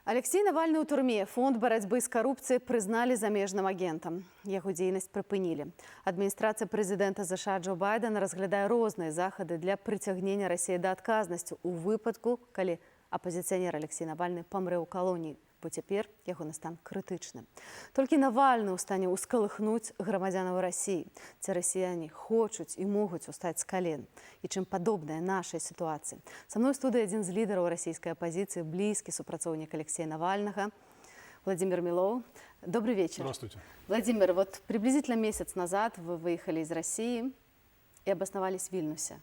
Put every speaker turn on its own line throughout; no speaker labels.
Алексей Навальны ў турме. Фонд барацьбы з карупцыяй прызналі замежным агентам. Яго дзейнасць прыпынілі. Адміністрацыя прэзідэнта ЗША Джо Байдена разглядае розныя захады для прыцягнення Расіі да адказнасці ў выпадку, калі апазіцыянер Алексей Навальны памрэ ў калоніі, бо цяпер ягоны стан крытычны. Толькі Навальны ў стане ўскалыхнуць грамадзянаў Расіі. Ці расіяне хочуць і могуць устаць з кален. І чым падобная нашай сітуацыі. Са мной у студыі адзін з лідараў расійскай апазіцыі, блізкі супрацоўнік Алексея Навальнага, Владимир Милов. Добрый вечер.
Здравствуйте.
Владимир, вот приблизительно месяц назад вы выехали из России и обосновались в Вильнюсе.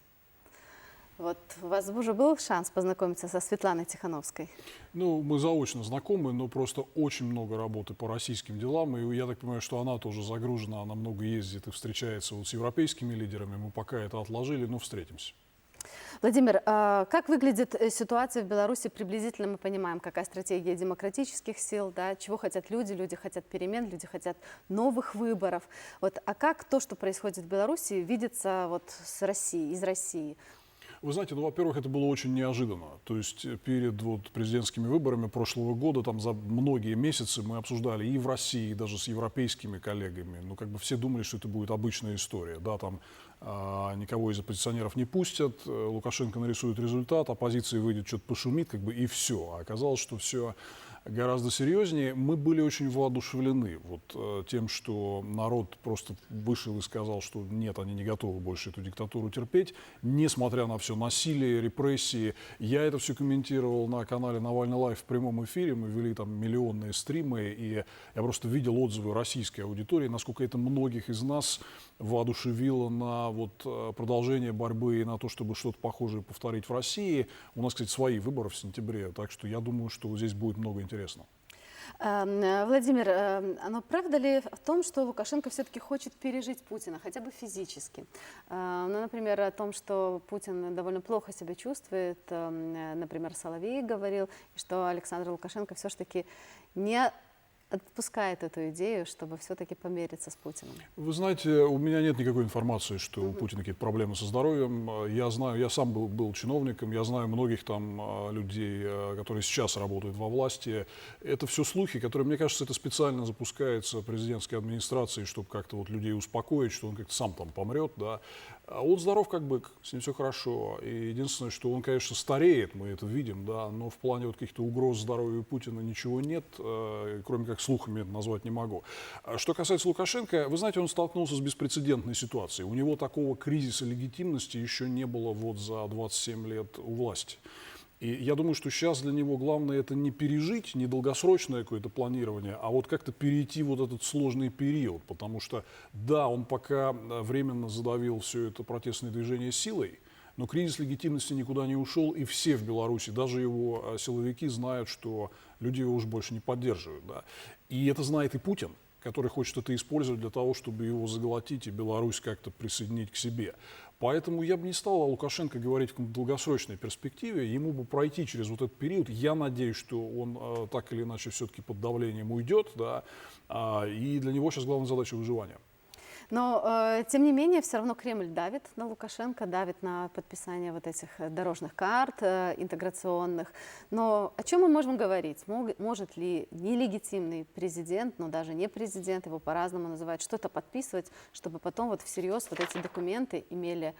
Вот у вас уже был шанс познакомиться со Светланой Тихановской?
Ну, мы заочно знакомы, но просто очень много работы по российским делам. И я так понимаю, что она тоже загружена, она много ездит и встречается вот с европейскими лидерами. Мы пока это отложили, но встретимся.
Владимир, как выглядит ситуация в Беларуси приблизительно? Мы понимаем, какая стратегия демократических сил, да, чего хотят люди. Люди хотят перемен, люди хотят новых выборов. Вот, а как то, что происходит в Беларуси, видится вот с Россией, из России?
Вы знаете, ну, во-первых, это было очень неожиданно. То есть перед вот президентскими выборами прошлого года, там за многие месяцы мы обсуждали и в России, и даже с европейскими коллегами. Ну, как бы все думали, что это будет обычная история. Да, там никого из оппозиционеров не пустят, Лукашенко нарисует результат, оппозиция выйдет, что-то пошумит, как бы и все. А оказалось, что все гораздо серьезнее. Мы были очень воодушевлены вот тем, что народ просто вышел и сказал, что нет, они не готовы больше эту диктатуру терпеть, несмотря на все насилие, репрессии. Я это все комментировал на канале Навальный Лайв в прямом эфире. Мы вели там миллионные стримы, и я просто видел отзывы российской аудитории, насколько это многих из нас воодушевило на вот продолжение борьбы и на то, чтобы что-то похожее повторить в России. У нас, кстати, свои выборы в сентябре, так что я думаю, что здесь будет много интересного.
Владимир, но правда ли в том, что Лукашенко все-таки хочет пережить Путина, хотя бы физически? Ну, например, о том, что Путин довольно плохо себя чувствует, например, Соловей говорил, что Александр Лукашенко все-таки не отпускает эту идею, чтобы все-таки помириться с Путиным?
Вы знаете, у меня нет никакой информации, что у Путина какие-то проблемы со здоровьем. Я знаю, я сам был чиновником, я знаю многих там людей, которые сейчас работают во власти. Это все слухи, которые, мне кажется, это специально запускается президентской администрацией, чтобы как-то вот людей успокоить, что он как-то сам там помрет, да. А он здоров как бык, с ним все хорошо. И единственное, что он, конечно, стареет, мы это видим, да, но в плане вот каких-то угроз здоровью Путина ничего нет, кроме как слухами это назвать не могу. Что касается Лукашенко, вы знаете, он столкнулся с беспрецедентной ситуацией. У него такого кризиса легитимности еще не было вот за 27 лет у власти. И я думаю, что сейчас для него главное это не пережить, не долгосрочное какое-то планирование, а вот как-то перейти вот этот сложный период. Потому что, да, он пока временно задавил все это протестное движение силой, но кризис легитимности никуда не ушел, и все в Беларуси, даже его силовики, знают, что люди его уже больше не поддерживают. Да. И это знает и Путин, который хочет это использовать для того, чтобы его заглотить и Беларусь как-то присоединить к себе. Поэтому я бы не стал о Лукашенко говорить в долгосрочной перспективе, ему бы пройти через вот этот период. Я надеюсь, что он так или иначе все-таки под давлением уйдет, да, и для него сейчас главная задача выживания.
Но, тем не менее, все равно Кремль давит на Лукашенко, давит на подписание вот этих дорожных карт интеграционных. Но о чем мы можем говорить? Может ли нелегитимный президент, но даже не президент, его по-разному называют, что-то подписывать, чтобы потом вот всерьез вот эти документы имели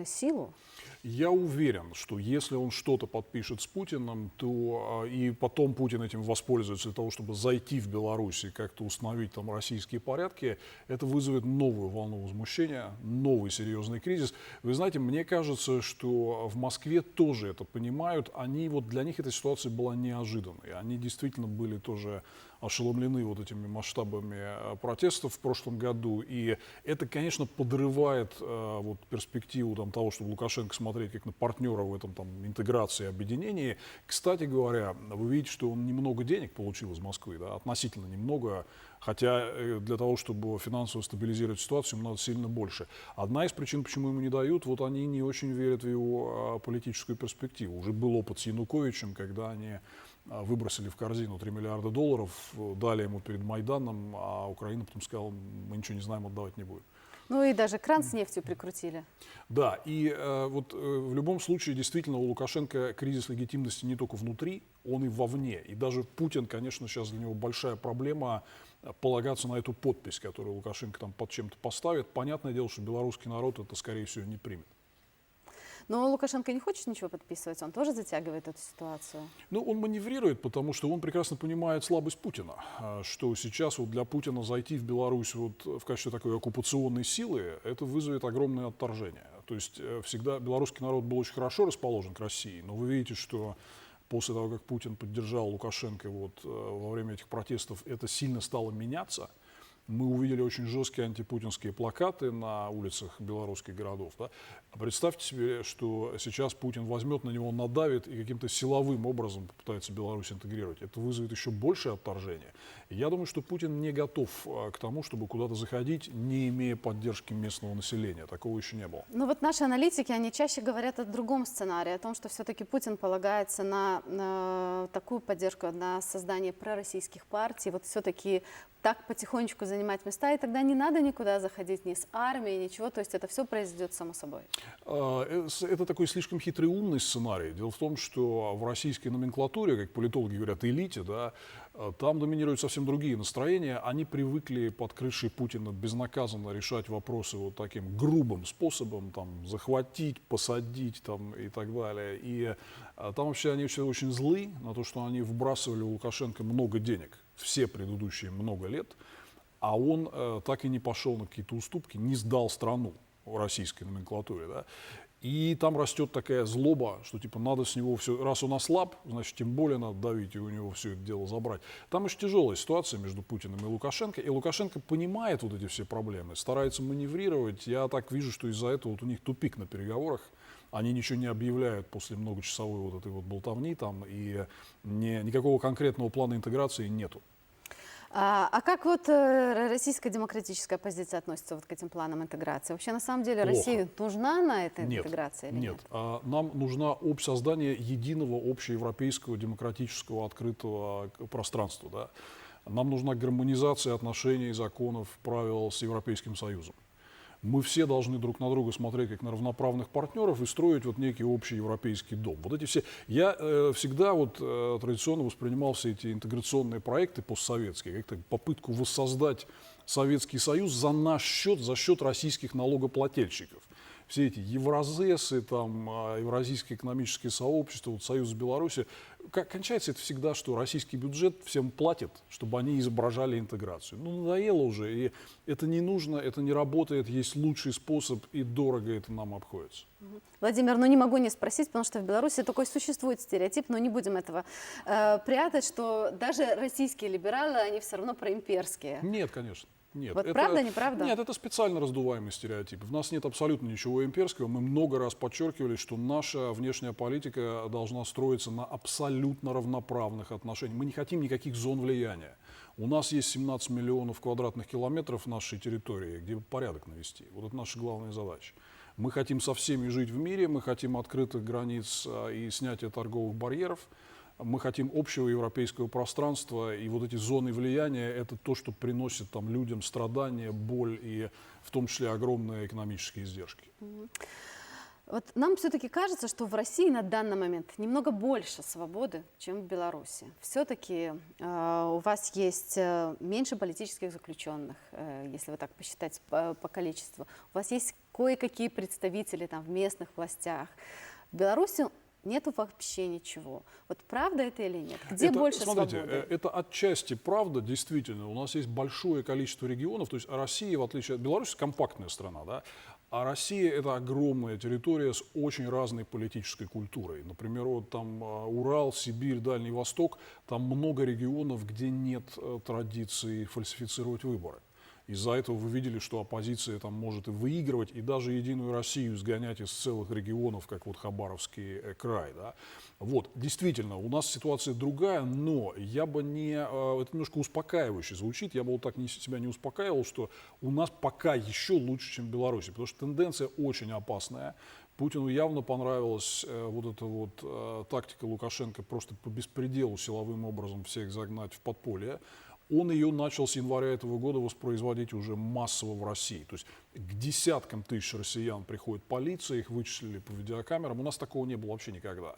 силу?
Я уверен, что если он что-то подпишет с Путиным, то и потом Путин этим воспользуется для того, чтобы зайти в Беларусь и как-то установить там российские порядки, это вызовет новую волну возмущения, новый серьезный кризис. Вы знаете, мне кажется, что в Москве тоже это понимают. Они, вот для них эта ситуация была неожиданной. Они действительно были тоже ошеломлены вот этими масштабами протестов в прошлом году. И это, конечно, подрывает вот перспективу там, того, чтобы Лукашенко смотреть как на партнера в этом там, интеграции, объединении. Кстати говоря, вы видите, что он немного денег получил из Москвы, да, относительно немного, хотя для того, чтобы финансово стабилизировать ситуацию, ему надо сильно больше. Одна из причин, почему ему не дают, вот они не очень верят в его политическую перспективу. Уже был опыт с Януковичем, когда они выбросили в корзину 3 миллиарда долларов, дали ему перед Майданом, а Украина потом сказала, мы ничего не знаем, отдавать не будем.
Ну и даже кран с нефтью прикрутили.
Да, и в любом случае, действительно, у Лукашенко кризис легитимности не только внутри, он и вовне. И даже Путин, конечно, сейчас для него большая проблема полагаться на эту подпись, которую Лукашенко там под чем-то поставит. Понятное дело, что белорусский народ это, скорее всего, не примет.
Но Лукашенко не хочет ничего подписывать, он тоже затягивает эту ситуацию.
Ну, он маневрирует, потому что он прекрасно понимает слабость Путина, что сейчас вот для Путина зайти в Беларусь вот в качестве такой оккупационной силы, это вызовет огромное отторжение. То есть всегда белорусский народ был очень хорошо расположен к России, но вы видите, что после того, как Путин поддержал Лукашенко вот, во время этих протестов, это сильно стало меняться. Мы увидели очень жесткие антипутинские плакаты на улицах белорусских городов. Да? Представьте себе, что сейчас Путин возьмет на него, надавит и каким-то силовым образом попытается Беларусь интегрировать. Это вызовет еще большее отторжение. И я думаю, что Путин не готов к тому, чтобы куда-то заходить, не имея поддержки местного населения. Такого еще не было.
Ну вот наши аналитики, они чаще говорят о другом сценарии, о том, что все-таки Путин полагается на такую поддержку, на создание пророссийских партий, вот все-таки так потихонечку занимать места, и тогда не надо никуда заходить ни с армией, ничего, то есть это все произойдет само собой.
Это такой слишком хитрый умный сценарий. Дело в том, что в российской номенклатуре, как политологи говорят, элите, да, там доминируют совсем другие настроения. Они привыкли под крышей Путина безнаказанно решать вопросы вот таким грубым способом, там, захватить, посадить там, и так далее. И там вообще они все очень злы на то, что они вбрасывали у Лукашенко много денег все предыдущие много лет, а он так и не пошел на какие-то уступки, не сдал страну в российской номенклатуре. Да? И там растет такая злоба, что типа надо с него все, раз он ослаб, значит тем более надо давить и у него все это дело забрать. Там очень тяжелая ситуация между Путиным и Лукашенко понимает вот эти все проблемы, старается маневрировать. Я так вижу, что из-за этого вот у них тупик на переговорах. Они ничего не объявляют после многочасовой вот этой вот болтовни там, и никакого конкретного плана интеграции нету.
А как вот российская демократическая оппозиция относится вот к этим планам интеграции? Вообще на самом деле
Плохо.
России нужна на этой
Нет,
интеграция или нет?
Нам нужно создание единого общеевропейского демократического открытого пространства. Да? Нам нужна гармонизация отношений, законов, правил с Европейским Союзом. Мы все должны друг на друга смотреть как на равноправных партнеров и строить вот некий общий европейский дом. Вот эти все. Я всегда вот традиционно воспринимал все эти интеграционные проекты постсоветские, как попытку воссоздать Советский Союз за наш счет, за счет российских налогоплательщиков. Все эти Евразесы, там, Евразийское экономическое сообщество, вот Союз Беларуси. Кончается это всегда, что российский бюджет всем платит, чтобы они изображали интеграцию. Ну, надоело уже, и это не нужно, это не работает, есть лучший способ, и дорого это нам обходится.
Владимир, ну не могу не спросить, потому что в Беларуси такой существует стереотип, но не будем этого прятать, что даже российские либералы, они все равно проимперские.
Нет, конечно. Нет,
Вот правда, неправда?
Нет, это специально раздуваемый стереотип. В нас нет абсолютно ничего имперского. Мы много раз подчеркивали, что наша внешняя политика должна строиться на абсолютно равноправных отношениях. Мы не хотим никаких зон влияния. У нас есть 17 миллионов квадратных километров нашей территории, где порядок навести. Вот это наша главная задача. Мы хотим со всеми жить в мире, мы хотим открытых границ и снятия торговых барьеров. Мы хотим общего европейского пространства, и вот эти зоны влияния – это то, что приносит там, людям страдания, боль и в том числе огромные экономические издержки.
Вот нам все-таки кажется, что в России на данный момент немного больше свободы, чем в Беларуси. Все-таки у вас есть меньше политических заключенных, если вы так посчитать по количеству. У вас есть кое-какие представители там, в местных властях. В Беларуси нету вообще ничего. Вот правда это или нет? Где больше
смотрите,
свободы?
это отчасти правда, действительно. У нас есть большое количество регионов. То есть Россия, в отличие от Беларуси, компактная страна, да? А Россия – это огромная территория с очень разной политической культурой. Например, вот там Урал, Сибирь, Дальний Восток, там много регионов, где нет традиции фальсифицировать выборы. Из-за этого вы видели, что оппозиция там может и выигрывать, и даже Единую Россию сгонять из целых регионов, как вот Хабаровский край. Да? Вот, действительно, у нас ситуация другая, но я бы не... Это немножко успокаивающе звучит, я бы вот так себя не успокаивал, что у нас пока еще лучше, чем в Беларуси, потому что тенденция очень опасная. Путину явно понравилась вот эта вот тактика Лукашенко просто по беспределу силовым образом всех загнать в подполье. Он ее начал с января этого года воспроизводить уже массово в России. То есть к десяткам тысяч россиян приходит полиция, их вычислили по видеокамерам. У нас такого не было вообще никогда.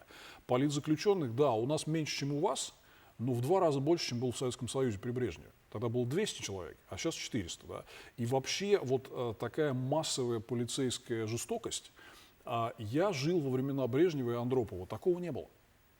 Политзаключенных, да, у нас меньше, чем у вас, но в 2 раза больше, чем было в Советском Союзе при Брежневе. Тогда было 200 человек, а сейчас 400. Да? И вообще вот такая массовая полицейская жестокость. Я жил во времена Брежнева и Андропова. Такого не было.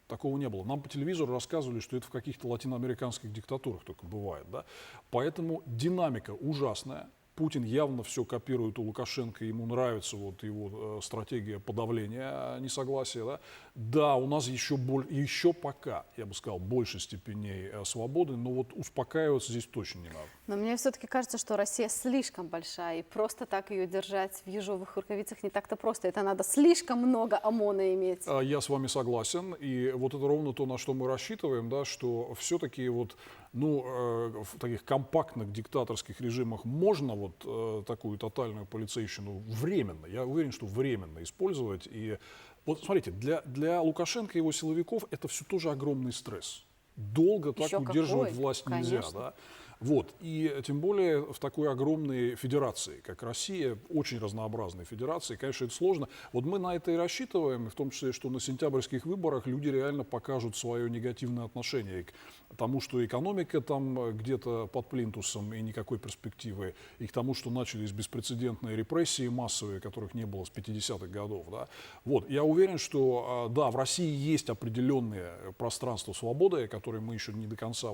Такого не было. Нам по телевизору рассказывали, что это в каких-то латиноамериканских диктатурах только бывает. Да? Поэтому динамика ужасная. Путин явно все копирует у Лукашенко, ему нравится вот его стратегия подавления несогласия. Да, да, у нас еще пока, я бы сказал, больше степеней свободы, но вот успокаиваться здесь точно не надо.
Но мне все-таки кажется, что Россия слишком большая, и просто так ее держать в ежовых рукавицах не так-то просто. Это надо слишком много ОМОНа иметь.
Я с вами согласен, и вот это ровно то, на что мы рассчитываем, да, что все-таки вот, в таких компактных диктаторских режимах можно вот такую тотальную полицейщину временно, я уверен, что временно использовать. И вот смотрите, для Лукашенко и его силовиков это все тоже огромный стресс. Долго так
Еще
удерживать
какой?
власть нельзя.
Конечно.
Да? Вот. И тем более в такой огромной федерации, как Россия, очень разнообразной федерации, конечно, это сложно. Вот мы на это и рассчитываем, в том числе, что на сентябрьских выборах люди реально покажут свое негативное отношение к тому, что экономика там где-то под плинтусом и никакой перспективы, и к тому, что начались беспрецедентные репрессии массовые, которых не было с 50-х годов. Да. Вот. Я уверен, что да, в России есть определенные пространства свободы, которые мы еще не до конца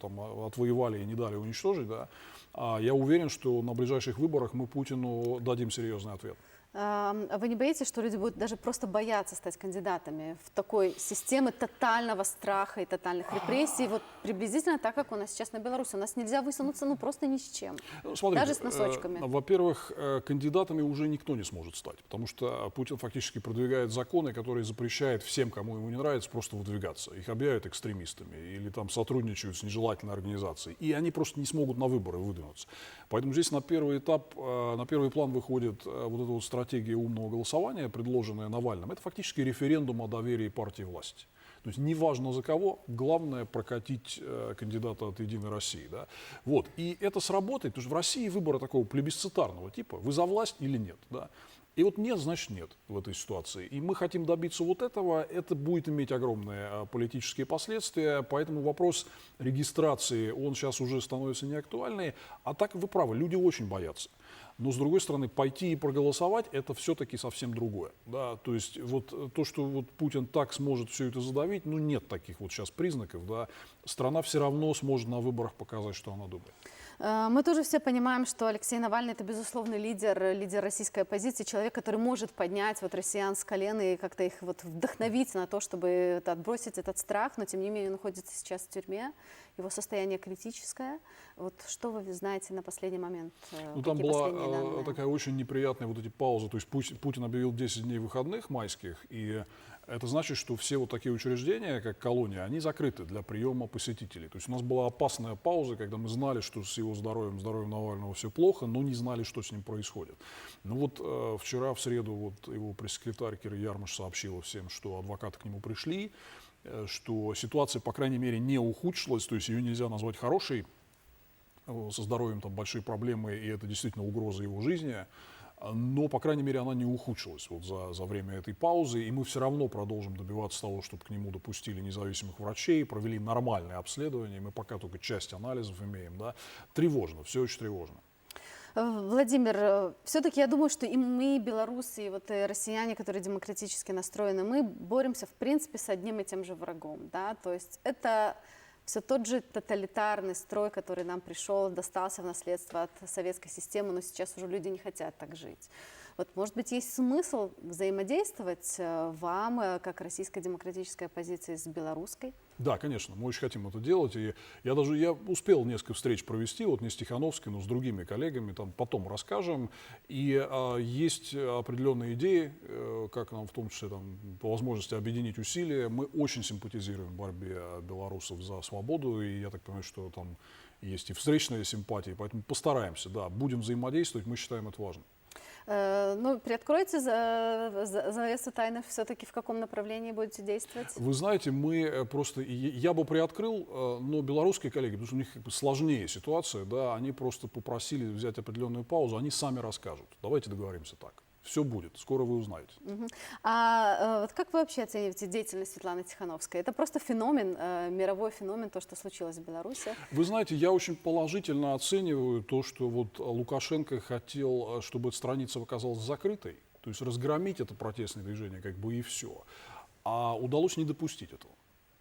там отвоевали и не дали уничтожить. Да. Я уверен, что на ближайших выборах мы Путину дадим серьезный ответ.
А вы не боитесь, что люди будут даже просто бояться стать кандидатами в такой системе тотального страха и тотальных репрессий? Вот приблизительно так, как у нас сейчас на Беларуси. У нас нельзя высунуться просто ни с чем.
Смотрите,
даже с носочками.
Во-первых, кандидатами уже никто не сможет стать, потому что Путин фактически продвигает законы, которые запрещают всем, кому ему не нравится, просто выдвигаться. Их объявляют экстремистами или там сотрудничают с нежелательной организацией. И они просто не смогут на выборы выдвинуться. Поэтому здесь на первый этап, на первый план выходит вот эта вот стратегия умного голосования, предложенная Навальным. Это фактически референдум о доверии партии власти. То есть неважно за кого, главное прокатить кандидата от «Единой России». Да? Вот. И это сработает, потому что в России выбора такого плебисцитарного типа, вы за власть или нет. Да? И вот нет, значит нет в этой ситуации. И мы хотим добиться вот этого, это будет иметь огромные политические последствия, поэтому вопрос регистрации, он сейчас уже становится неактуальный. А так вы правы, люди очень боятся. Но, с другой стороны, пойти и проголосовать – это все-таки совсем другое. Да? То есть вот то, что вот Путин так сможет все это задавить, нет таких вот сейчас признаков. Да? Страна все равно сможет на выборах показать, что она думает.
Мы тоже все понимаем, что Алексей Навальный – это безусловный лидер российской оппозиции, человек, который может поднять вот россиян с колен и как-то их вот вдохновить на то, чтобы отбросить этот страх, но тем не менее он находится сейчас в тюрьме, его состояние критическое. Вот что вы знаете на последний момент?
Там была такая очень неприятная вот эти паузы, то есть Путин объявил 10 дней выходных майских, и это значит, что все вот такие учреждения, как колония, они закрыты для приема посетителей. То есть у нас была опасная пауза, когда мы знали, что с его здоровьем Навального все плохо, но не знали, что с ним происходит. Вчера, в среду, его пресс-секретарь Кира Ярмаш сообщила всем, что адвокаты к нему пришли, что ситуация, по крайней мере, не ухудшилась, то есть ее нельзя назвать хорошей, со здоровьем там большие проблемы, и это действительно угроза его жизни. Но, по крайней мере, она не ухудшилась за время этой паузы, и мы все равно продолжим добиваться того, чтобы к нему допустили независимых врачей, провели нормальное обследование, мы пока только часть анализов имеем. Да. Тревожно, все очень тревожно.
Владимир, все-таки я думаю, что и мы, и белорусы, и россияне, которые демократически настроены, мы боремся, в принципе, с одним и тем же врагом. Да? То есть это все тот же тоталитарный строй, который нам пришел, достался в наследство от советской системы, но сейчас уже люди не хотят так жить. Вот, может быть, есть смысл взаимодействовать вам, как российской демократической оппозиции, с белорусской?
Да, конечно, мы очень хотим это делать. И я успел несколько встреч провести, не с Тихановским, но с другими коллегами, там потом расскажем. И есть определенные идеи, как нам в том числе по возможности объединить усилия. Мы очень симпатизируем борьбе белорусов за свободу, и я так понимаю, что там есть и встречные симпатии, поэтому постараемся, да, будем взаимодействовать, мы считаем это важным.
Ну, приоткройте завесу тайны, все-таки в каком направлении будете действовать?
Вы знаете, мы просто, я бы приоткрыл, но белорусские коллеги, потому что у них как бы сложнее ситуация, да, они просто попросили взять определенную паузу, они сами расскажут. Давайте договоримся так. Все будет, скоро вы узнаете.
Вот как вы вообще оцениваете деятельность Светланы Тихановской? Это просто феномен, мировой феномен, то, что случилось в Беларуси?
Вы знаете, я очень положительно оцениваю то, что вот Лукашенко хотел, чтобы эта страница оказалась закрытой, то есть разгромить это протестное движение, как бы и все. А удалось не допустить этого.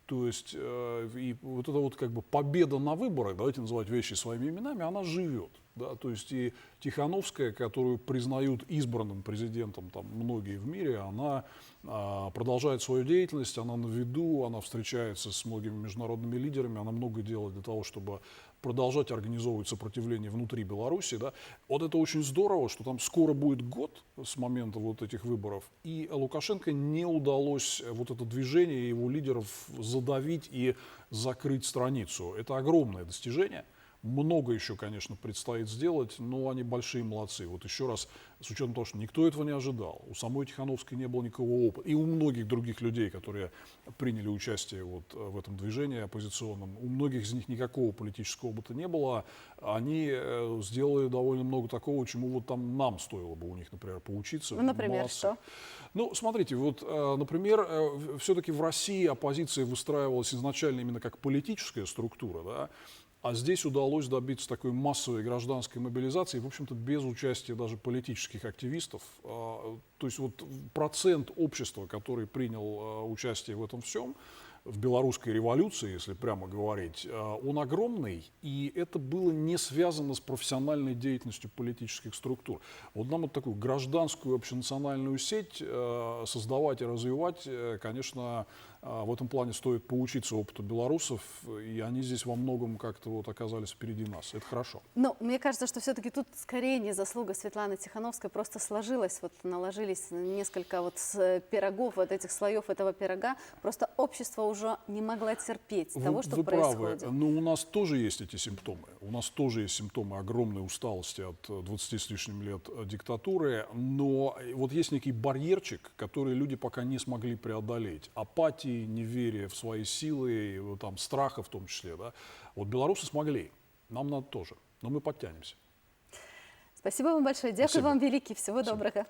То есть и вот эта вот как бы победа на выборах, давайте называть вещи своими именами, она живет. Да? То есть и Тихановская, которую признают избранным президентом там, многие в мире, она продолжает свою деятельность, она на виду, она встречается с многими международными лидерами, она много делает для того, чтобы продолжать организовывать сопротивление внутри Беларуси. Да. Вот это очень здорово, что там скоро будет год с момента вот этих выборов, и Лукашенко не удалось вот это движение его лидеров задавить и закрыть страницу. Это огромное достижение. Много еще, конечно, предстоит сделать, но они большие молодцы. Вот еще раз, с учетом того, что никто этого не ожидал, у самой Тихановской не было никакого опыта, и у многих других людей, которые приняли участие вот в этом движении оппозиционном, у многих из них никакого политического опыта не было, они сделали довольно много такого, чему вот там нам стоило бы у них, например, поучиться.
Ну, например,
молодцы.
что?
Ну, смотрите, вот, например, все-таки в России оппозиция выстраивалась изначально именно как политическая структура, да, а здесь удалось добиться такой массовой гражданской мобилизации, в общем-то, без участия даже политических активистов. То есть вот процент общества, который принял участие в этом всем, в белорусской революции, если прямо говорить, он огромный, и это было не связано с профессиональной деятельностью политических структур. Вот нам вот такую гражданскую общенациональную сеть создавать и развивать, конечно, в этом плане стоит поучиться опыту белорусов, и они здесь во многом как-то вот оказались впереди нас. Это хорошо.
Ну, мне кажется, что все-таки тут скорее не заслуга Светланы Тихановской, просто сложилось, вот наложились несколько вот пирогов, вот этих слоев этого пирога, просто общество уже не могло терпеть того, что
вы
происходит.
правы, но у нас тоже есть эти симптомы. У нас тоже есть симптомы огромной усталости от 20 с лишним лет диктатуры, но вот есть некий барьерчик, который люди пока не смогли преодолеть. Апатии, неверие в свои силы, там, страха в том числе. Да? Вот белорусы смогли, нам надо тоже, но мы подтянемся.
Спасибо вам большое. Дякую
Спасибо.
вам великий. Всего
Спасибо.
доброго.